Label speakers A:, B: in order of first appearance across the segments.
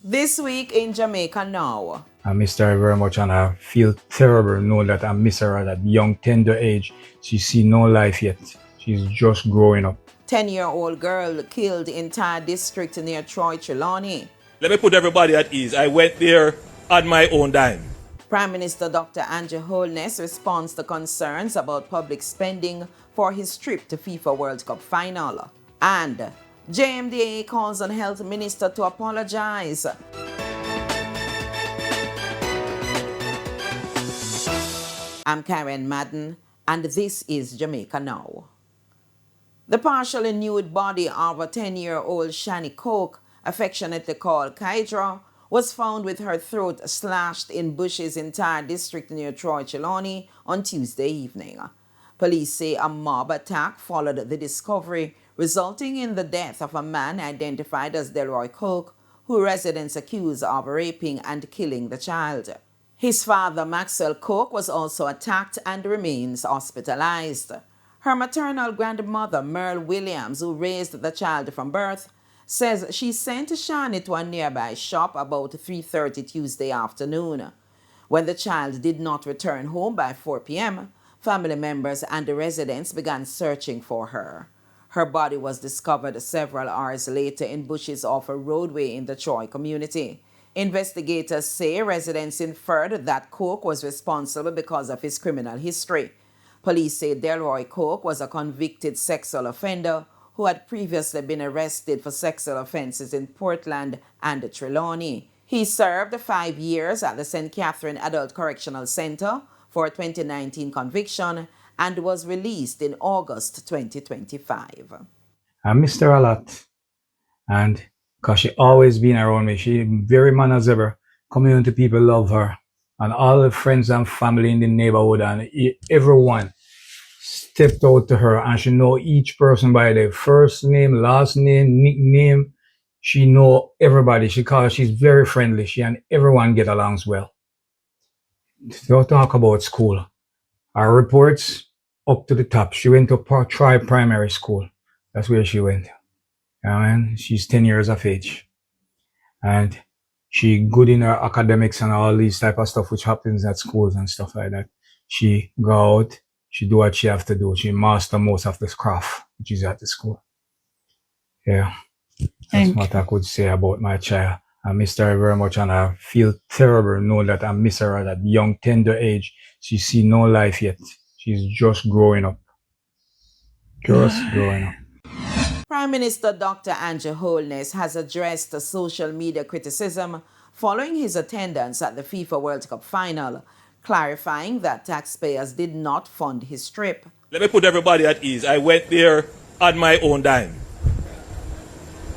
A: This week in Jamaica Now.
B: I miss her very much and I feel terrible knowing that I miss her at that young, tender age. She's seen no life yet. She's just growing up.
A: 10-year-old girl killed in Tyre District near Trelawny.
C: Let me put everybody at ease. I went there on my own dime.
A: Prime Minister Dr. Holness responds to concerns about public spending for his trip to FIFA World Cup final. And JMDA calls on Health Minister to apologize. I'm Karen Madden, and this is Jamaica Now. The partially nude body of a 10-year-old Shani Coke, affectionately called Kydra, was found with her throat slashed in bushes in Tyre District near Trelawny on Tuesday evening. Police say a mob attack followed the discovery, resulting in the death of a man identified as Delroy Coke, who residents accuse of raping and killing the child. His father, Maxwell Coke, was also attacked and remains hospitalized. Her maternal grandmother, Merle Williams, who raised the child from birth, says she sent Shani to a nearby shop about 3:30 Tuesday afternoon. When the child did not return home by 4 p.m., family members and the residents began searching for her. Her body was discovered several hours later in bushes off a roadway in the Troy community. Investigators say residents inferred that Coke was responsible because of his criminal history. Police say Delroy Coke was a convicted sexual offender who had previously been arrested for sexual offenses in Portland and Trelawny. He served 5 years at the St. Catherine Adult Correctional Center for a 2019 conviction and was released in August 2025.
B: I missed her a lot. And because she always been around me, she very man as ever. Community people love her. And all the friends and family in the neighborhood and everyone stepped out to her, and she know each person by their first name, last name, nickname. She know everybody. She's very friendly. She and everyone get along well. Don't talk about school. Her reports up to the top. She went to Tri Primary School. That's where she went. And she's 10 years of age. And she good in her academics and all these type of stuff which happens at schools and stuff like that. She go out, she do what she have to do. She master most of this craft which is at the school. Yeah. That's what I could say about my child. I miss her very much and I feel terrible knowing that I miss her at that young, tender age. She's seen no life yet. She's just growing up. Just growing up.
A: Prime Minister Dr. Holness has addressed the social media criticism following his attendance at the FIFA World Cup final, clarifying that taxpayers did not fund his trip.
C: Let me put everybody at ease. I went there on my own dime.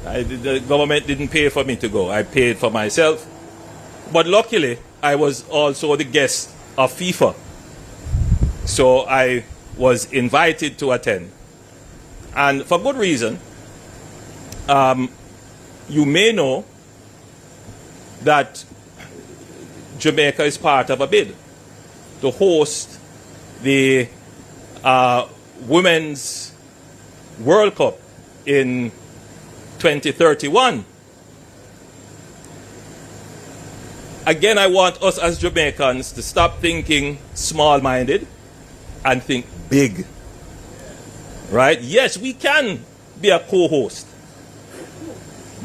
C: The government didn't pay for me to go. I paid for myself. But luckily, I was also the guest of FIFA. So I was invited to attend. And for good reason. You may know that Jamaica is part of a bid to host the Women's World Cup in 2031. Again, I want us as Jamaicans to stop thinking small-minded and think big. Right? Yes, we can be a co-host.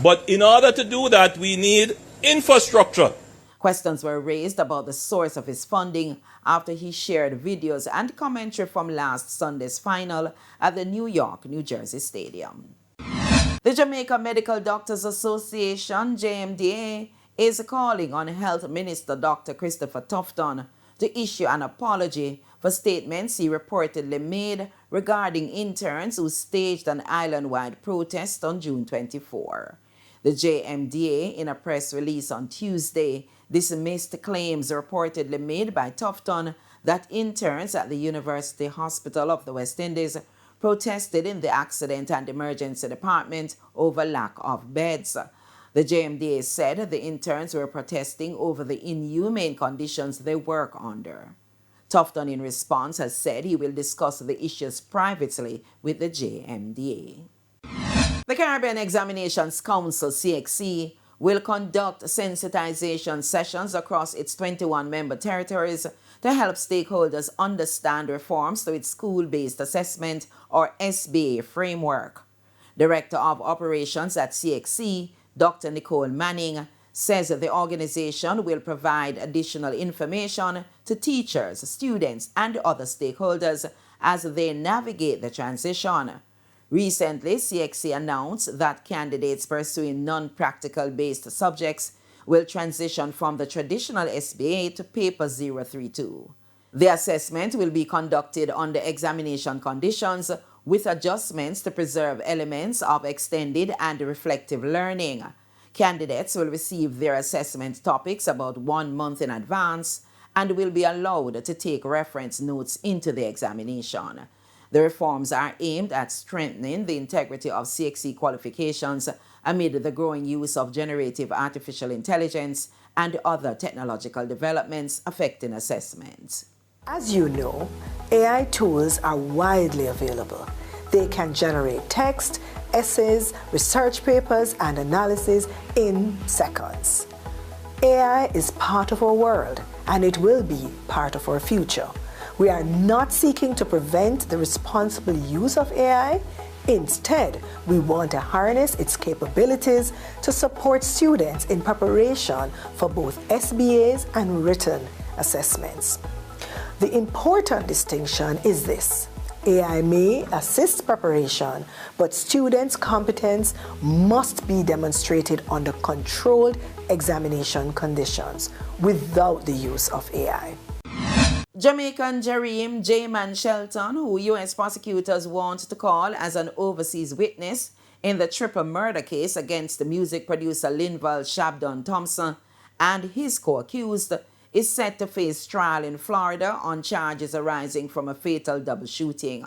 C: But in order to do that, we need infrastructure.
A: Questions were raised about the source of his funding after he shared videos and commentary from last Sunday's final at the New York, New Jersey Stadium. The Jamaica Medical Doctors Association, JMDA, is calling on Health Minister Dr. Christopher Tufton to issue an apology for statements he reportedly made regarding interns who staged an island-wide protest on June 24. The JMDA, in a press release on Tuesday, dismissed claims reportedly made by Tufton that interns at the University Hospital of the West Indies protested in the Accident and Emergency Department over lack of beds. The JMDA said the interns were protesting over the inhumane conditions they work under. Tufton, in response, has said he will discuss the issues privately with the JMDA. The Caribbean Examinations Council, CXC, will conduct sensitization sessions across its 21 member territories to help stakeholders understand reforms to its school-based assessment or SBA framework. Director of Operations at CXC, Dr. Nicole Manning, says the organization will provide additional information to teachers, students, and other stakeholders as they navigate the transition. Recently, CXC announced that candidates pursuing non-practical based subjects will transition from the traditional SBA to Paper 032. The assessment will be conducted under examination conditions with adjustments to preserve elements of extended and reflective learning. Candidates will receive their assessment topics about 1 month in advance and will be allowed to take reference notes into the examination. The reforms are aimed at strengthening the integrity of CXC qualifications amid the growing use of generative artificial intelligence and other technological developments affecting assessment.
D: As you know, AI tools are widely available. They can generate text, essays, research papers, and analysis in seconds. AI is part of our world, and it will be part of our future. We are not seeking to prevent the responsible use of AI. Instead, we want to harness its capabilities to support students in preparation for both SBAs and written assessments. The important distinction is this: AI may assist preparation, but students' competence must be demonstrated under controlled examination conditions without the use of AI.
A: Jamaican Jahreme J-Man Shelton, who U.S. prosecutors want to call as an overseas witness in the triple murder case against the music producer Linval Shabdon Thompson and his co-accused, is set to face trial in Florida on charges arising from a fatal double shooting.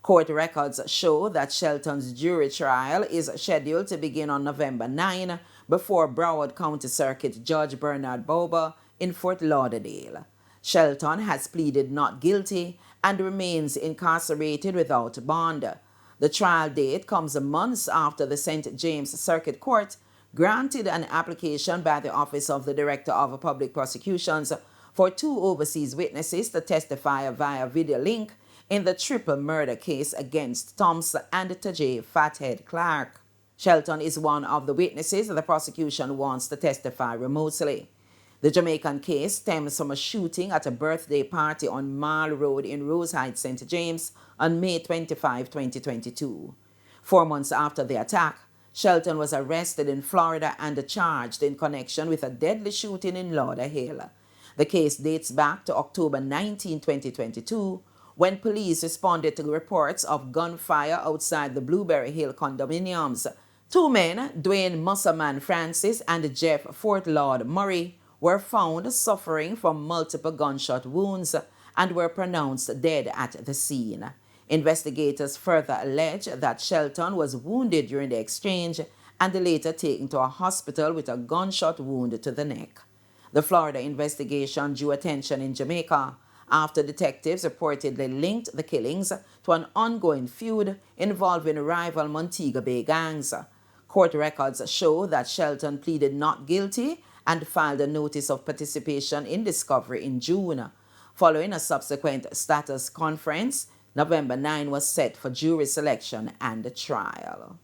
A: Court records show that Shelton's jury trial is scheduled to begin on November 9 before Broward County Circuit Judge Bernard Bober in Fort Lauderdale. Shelton has pleaded not guilty and remains incarcerated without bond. The trial date comes months after the St. James Circuit Court granted an application by the Office of the Director of Public Prosecutions for 2 overseas witnesses to testify via video link in the triple murder case against Thompson and Tajay Fathead Clark. Shelton is one of the witnesses the prosecution wants to testify remotely. The Jamaican case stems from a shooting at a birthday party on Mall Road in Rose Heights, St. James on May 25, 2022. 4 months after the attack, Shelton was arrested in Florida and charged in connection with a deadly shooting in Lauderhill. The case dates back to October 19, 2022, when police responded to reports of gunfire outside the Blueberry Hill condominiums. 2 men, Dwayne Musselman Francis and Jeff Fort Lord Murray, were found suffering from multiple gunshot wounds and were pronounced dead at the scene. Investigators further allege that Shelton was wounded during the exchange and later taken to a hospital with a gunshot wound to the neck. The Florida investigation drew attention in Jamaica after detectives reportedly linked the killings to an ongoing feud involving rival Montego Bay gangs. Court records show that Shelton pleaded not guilty and filed a notice of participation in discovery in June. Following a subsequent status conference, November 9 was set for jury selection and trial.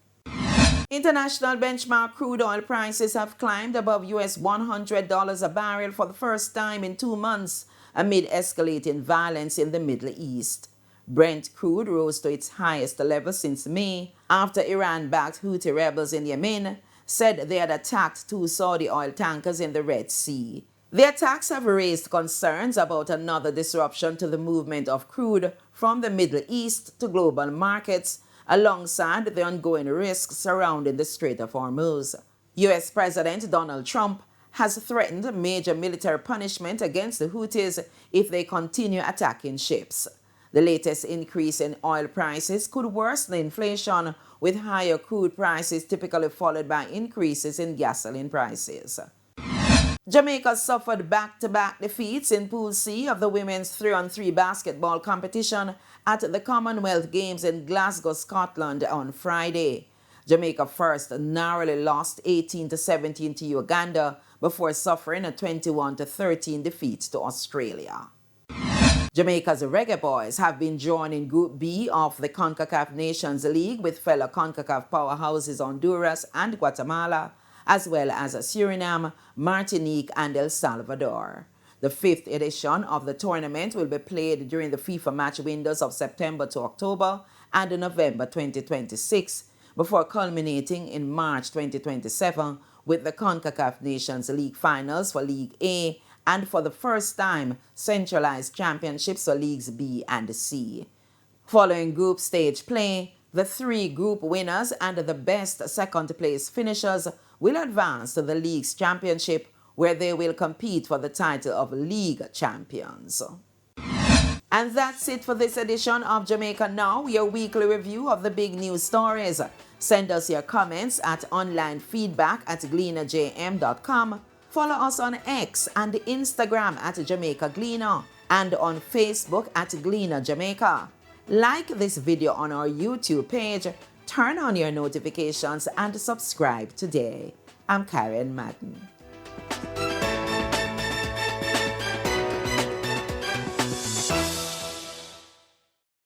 A: International benchmark crude oil prices have climbed above US $100 a barrel for the first time in 2 months amid escalating violence in the Middle East. Brent crude rose to its highest level since May after Iran-backed Houthi rebels in Yemen said they had attacked 2 Saudi oil tankers in the Red Sea. The attacks have raised concerns about another disruption to the movement of crude from the Middle East to global markets, alongside the ongoing risks surrounding the Strait of Hormuz. U.S. President Donald Trump has threatened major military punishment against the Houthis if they continue attacking ships. The latest increase in oil prices could worsen inflation, with higher crude prices typically followed by increases in gasoline prices. Jamaica suffered back-to-back defeats in Pool C of the women's 3-on-3 basketball competition at the Commonwealth Games in Glasgow, Scotland on Friday. Jamaica first narrowly lost 18-17 to Uganda before suffering a 21-13 defeat to Australia. Jamaica's Reggae Boyz have been drawn in Group B of the Concacaf Nations League with fellow Concacaf powerhouses Honduras and Guatemala, as well as Suriname, Martinique, and El Salvador. The 5th edition of the tournament will be played during the FIFA match windows of September to October and November 2026, before culminating in March 2027 with the Concacaf Nations League finals for League A and for the first time centralized championships for Leagues B and C. Following group stage play, the 3 group winners and the best second place finishers will advance to the League's championship, where they will compete for the title of League Champions. And that's it for this edition of Jamaica Now, your weekly review of the big news stories. Send us your comments at onlinefeedback@gleanerjm.com. Follow us on X and Instagram at Jamaica Gleaner and on Facebook at Gleaner Jamaica. Like this video on our YouTube page, turn on your notifications and subscribe today. I'm Karen Madden.